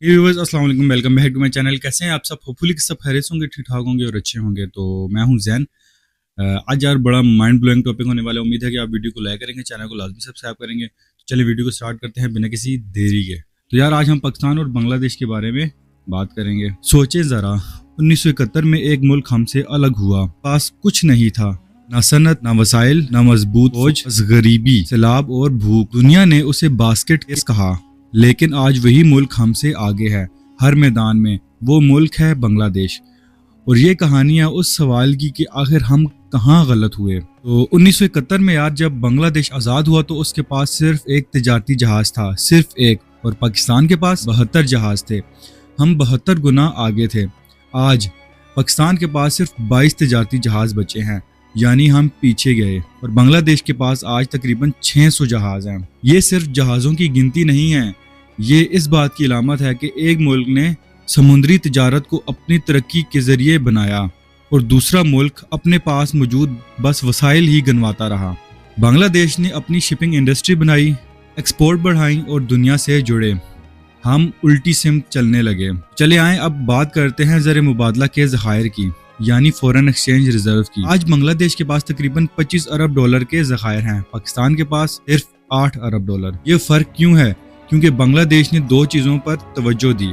Viewers अस्सलाम वालेकुम, welcome back to my channel. कैसे हैं आप सब? होपफुली कि सब खैरियत होंगे, ठीक ठाक होंगे और अच्छे होंगे। तो मैं हूं जैन। आज यार बड़ा माइंड ब्लोइंग टॉपिक होने वाला है। उम्मीद है कि आप वीडियो को लाइक करेंगे, चैनल को लाजमी सब्सक्राइब करेंगे। तो चलिए वीडियो को स्टार्ट करते हैं बिना किसी देरी के। तो यार आज हम पाकिस्तान और बांग्लादेश के बारे में बात करेंगे। सोचे ज़रा, 1971 में एक मुल्क हमसे अलग हुआ। पास कुछ नहीं था, ना सनत, ना वसाइल, ना मजबूत फौज, बस गरीबी, सैलाब और भूख। दुनिया ने उसे बास्केट केस कहा, लेकिन आज वही मुल्क हमसे आगे है हर मैदान में। वो मुल्क है बांग्लादेश। और ये कहानियाँ उस सवाल की कि आखिर हम कहाँ गलत हुए। तो 1971 में यार जब बांग्लादेश आज़ाद हुआ तो उसके पास सिर्फ एक तजारती जहाज़ था, सिर्फ एक। और पाकिस्तान के पास 72 जहाज़ थे। हम 72 गुना आगे थे। आज पाकिस्तान के पास सिर्फ 22 तजारती जहाज़ बचे हैं, यानी हम पीछे गए। और बांग्लादेश के पास आज तकरीबन 600 जहाज़ हैं। ये सिर्फ जहाज़ों की गिनती नहीं है, ये इस बात की अलामत है कि एक मुल्क ने समुद्री तिजारत को अपनी तरक्की के जरिए बनाया और दूसरा मुल्क अपने पास मौजूद बस वसाइल ही गनवाता रहा। बांग्लादेश ने अपनी शिपिंग इंडस्ट्री बनाई, एक्सपोर्ट बढ़ाई और दुनिया से जुड़े। हम उल्टी सिमत चलने लगे। चले आए अब बात करते हैं ज़र मुबादला के ज़खायर की, यानी फॉरेन एक्सचेंज रिजर्व की। आज बांग्लादेश के पास तकरीबन 25 अरब डॉलर के ज़खायर हैं, पाकिस्तान के पास सिर्फ 8 अरब डॉलर। ये फ़र्क क्यों है? क्योंकि बांग्लादेश ने दो चीज़ों पर तवज्जो दी,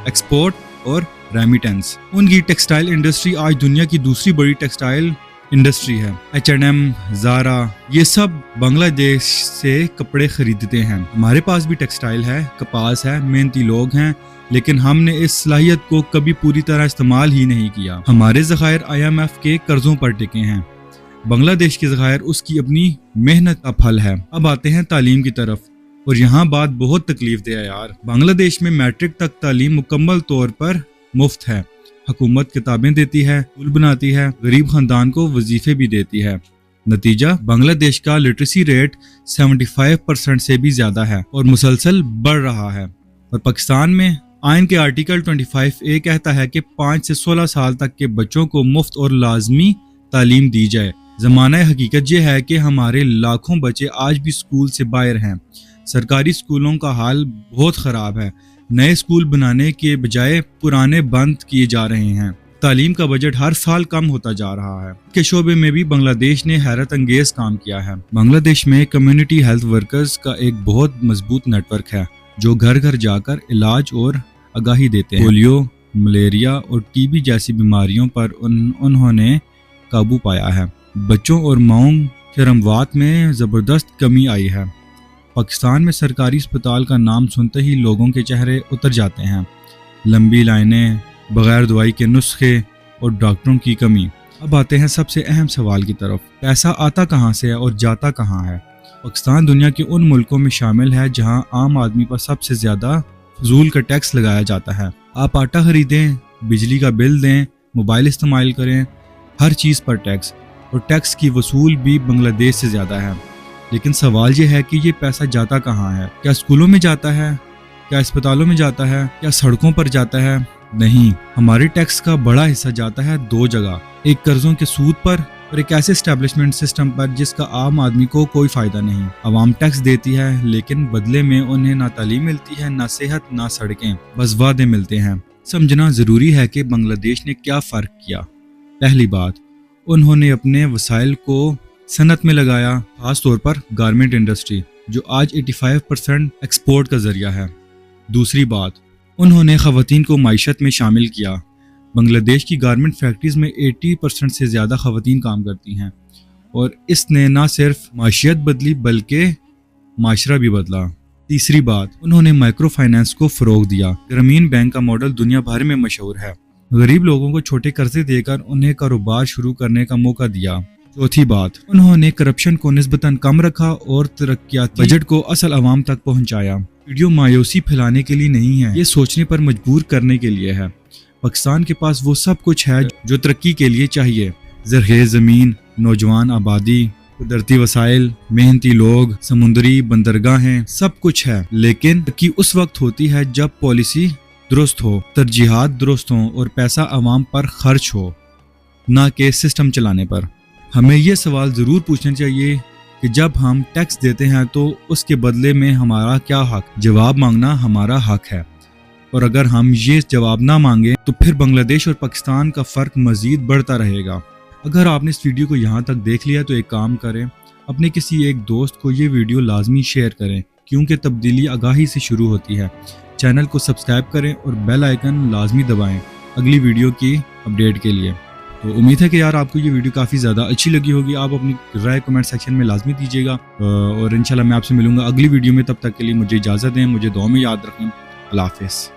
एक्सपोर्ट और रेमिटेंस। उनकी टेक्सटाइल इंडस्ट्री आज दुनिया की दूसरी बड़ी टेक्सटाइल इंडस्ट्री है। H&M, ज़ारा, ये सब बांग्लादेश से कपड़े खरीदते हैं। हमारे पास भी टेक्सटाइल है, कपास है, मेहनती लोग हैं, लेकिन हमने इस सलाहियत को कभी पूरी तरह इस्तेमाल ही नहीं किया। हमारे ज़खायर IMF के कर्जों पर टिके हैं। बांग्लादेश के ज़खायर उसकी अपनी मेहनत का फल है। अब आते हैं तालीम की तरफ, और यहाँ बात बहुत तकलीफ दे है यार। बांग्लादेश में मैट्रिक तक तालीम मुकम्मल तौर पर मुफ्त है। हुकूमत किताबें देती है, स्कूल बनाती है, गरीब खानदान को वजीफे भी देती है। नतीजा, बांग्लादेश का लिटरेसी रेट 75% से भी ज्यादा है और मुसलसल बढ़ रहा है। और पाकिस्तान में आइन के आर्टिकल 25A कहता है कि 5 से 16 साल तक के बच्चों को मुफ्त और लाजमी तालीम दी जाए। ज़माना हकीकत ये है कि हमारे लाखों बच्चे आज भी स्कूल से बाहर हैं। सरकारी स्कूलों का हाल बहुत ख़राब है। नए स्कूल बनाने के बजाय पुराने बंद किए जा रहे हैं। तालीम का बजट हर साल कम होता जा रहा है। के शोबे में भी बांग्लादेश ने हैरत अंगेज काम किया है। बांग्लादेश में कम्युनिटी हेल्थ वर्कर्स का एक बहुत मजबूत नेटवर्क है, जो घर घर जाकर इलाज और आगाही देते हैं। पोलियो, मलेरिया और TB जैसी बीमारियों पर उन्होंने काबू पाया है। बच्चों और माओं के अमवात में ज़बरदस्त कमी आई है। पाकिस्तान में सरकारी अस्पताल का नाम सुनते ही लोगों के चेहरे उतर जाते हैं। लंबी लाइनें, बगैर दवाई के नुस्खे और डॉक्टरों की कमी। अब आते हैं सबसे अहम सवाल की तरफ, पैसा आता कहाँ से है और जाता कहाँ है? पाकिस्तान दुनिया के उन मुल्कों में शामिल है जहाँ आम आदमी पर सबसे ज़्यादा फजूल का टैक्स लगाया जाता है। आप आटा खरीदें, बिजली का बिल दें, मोबाइल इस्तेमाल करें, हर चीज़ पर टैक्स। और टैक्स की वसूल भी बांग्लादेश से ज़्यादा है। लेकिन सवाल ये है कि ये पैसा जाता कहाँ है? क्या स्कूलों में जाता है? क्या अस्पतालों में जाता है? क्या सड़कों पर जाता है? नहीं, हमारे टैक्स का बड़ा हिस्सा जाता है दो जगह, एक कर्जों के सूद पर और एक ऐसे एस्टेब्लिशमेंट सिस्टम पर जिसका आम आदमी को कोई फायदा नहीं। आवाम टैक्स देती है, लेकिन बदले में उन्हें ना तालीम मिलती है, ना सेहत, ना सड़कें, बस वादे मिलते हैं। समझना जरूरी है कि बांग्लादेश ने क्या फर्क किया। पहली बात, उन्होंने अपने वसाइल को सनत में लगाया, खास तौर पर गारमेंट इंडस्ट्री, जो आज 85% एक्सपोर्ट का जरिया है। दूसरी बात, उन्होंने खवातीन को माइशत में शामिल किया। बांग्लादेश की गारमेंट फैक्ट्रीज में 80% से ज़्यादा खवातीन काम करती हैं, और इसने न सिर्फ माशियत बदली बल्कि माशरा भी बदला। तीसरी बात, उन्होंने माइक्रो फाइनेंस को फ़रोग दिया। ग्रामीण बैंक का मॉडल दुनिया भर में मशहूर है। गरीब लोगों को छोटे कर्जे देकर उन्हें कारोबार शुरू करने का मौका दिया। चौथी बात, उन्होंने करप्शन को निस्बतन कम रखा और तरक्याती बजट को असल आवाम तक पहुंचाया। वीडियो मायूसी फैलाने के लिए नहीं है, ये सोचने पर मजबूर करने के लिए है। पाकिस्तान के पास वो सब कुछ है जो तरक्की के लिए चाहिए। ज़रख़ेज़ ज़मीन, नौजवान आबादी, कुदरती वसाइल, मेहनती लोग, समुद्री बंदरगाहें, सब कुछ है। लेकिन तरक्की उस वक्त होती है जब पॉलिसी दुरुस्त हो, तरजीहात दुरुस्त हों और पैसा आवाम पर खर्च हो, ना कि सिस्टम चलाने पर। हमें ये सवाल ज़रूर पूछना चाहिए कि जब हम टैक्स देते हैं तो उसके बदले में हमारा क्या हक? जवाब मांगना हमारा हक है। اور اگر ہم یہ جواب نہ مانگیں تو پھر بنگلہ دیش اور پاکستان کا فرق مزید بڑھتا رہے گا۔ اگر آپ نے اس ویڈیو کو یہاں تک دیکھ لیا تو ایک کام کریں، اپنے کسی ایک دوست کو یہ ویڈیو لازمی شیئر کریں، کیونکہ تبدیلی آگاہی سے شروع ہوتی ہے۔ چینل کو سبسکرائب کریں اور بیل آئیکن لازمی دبائیں اگلی ویڈیو کی اپڈیٹ کے لیے۔ تو امید ہے کہ یار آپ کو یہ ویڈیو کافی زیادہ اچھی لگی ہوگی۔ آپ اپنی رائے کمنٹ سیکشن میں لازمی دیجیے گا، اور انشاءاللہ میں آپ سے ملوں گا اگلی ویڈیو میں۔ تب تک کے لیے مجھے اجازت دیں، مجھے دعا میں یاد رکھیں۔ اللہ حافظ۔